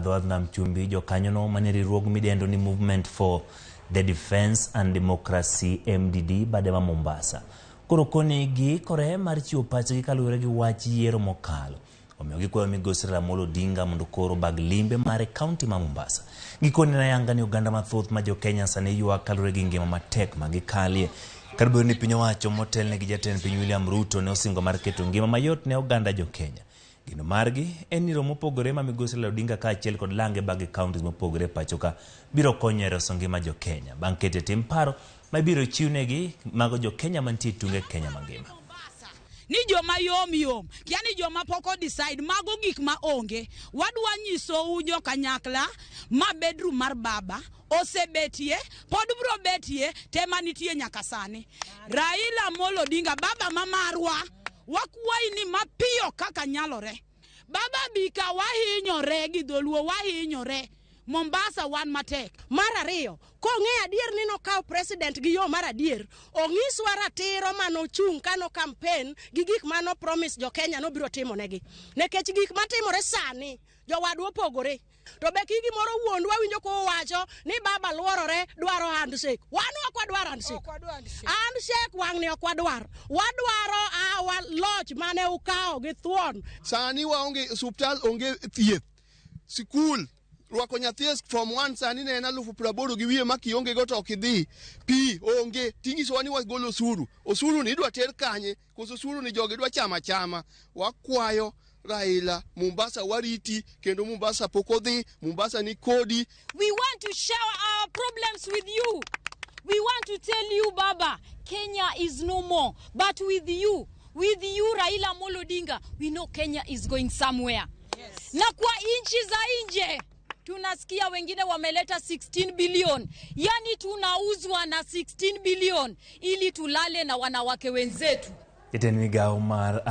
dhowath nam chumbi jokanyono mane riwruog midendo ni Movement for the Defense and Democracy MDD badema Mombasa. Koro konegi kore mar chiwo pachgi kaluwore gi wach yiero mokalo. Omiyo gikwayo migosi Raila Amolo Odinga mondo koro bag limbe mare kaunti ma Mombasa. Gikone na yanga ni oganda mathoth ma jo Kenya sani ywak kaluwore gi ngima matek ma gikalie. Karibu ni piny owacho motelne gi jatend piny William Ruto ne osingo mar keto ngima mayot ne oganda jo Kenya. Gino margi en ni romo mopogore ma migosi Raila Odinga kaachiel kod lange bag counties mopogore pachoka biro konyo e reso ngima jo Kenya. Bang' kete tim paro ma biro chiwnegi mago jo Kenya mantie tunge Kenya mangima. Ni joma yom yani joma poko decide mago gik ma onge wadwa nyiso ujo kanyakla ma bedroom mar baba osebetie pod bro betie tema nitie nyaka sani. Raila Amolo Odinga baba mamarwa wakwai ni mapiyo kaka nyalore. Baba bika wahinyore gi dholuo wahinyore. Mombasa wan matek. Mara riyo, kong'e adier ni no kaw president gi yo mara adier, ong'iswa ratiro mano chung kano campaign gi gik mano promise jo Kenya no biro timo negi. Nekech gik matimore sani, jo wadwa opogore. To be kigi moro wuondwa winjo ko wacho ni baba luorore dwaro handshake. Wan ok wadwaro handshake. Handshake wang ni ok wadwaro. Wadwaro our lodge mane ukawo gi thuon. Sani waonge hospital onge thieth. Sikul rwako nyathi from 1 sani ne en 80,000 gi wiye makionge go to kidhi. Pi onge tingiso ni wagolo osuru. Osuru ni idwa ter kanye? Koso osuru ni joge dwa chama. Wakwayo Raila Mombasa wariti kendo Mombasa pokodhi Mombasa ni kodi. We want to share our problems with you. We want to tell you baba Kenya is no more, but with you Raila Amolo Odinga we know Kenya is going somewhere. Yes. Na kwa inchi za nje tunasikia wengine wameleta 16 billion. Yani tunauzwa na 16 billion ili tulale na wanawake wenzetu. Jatend migao mar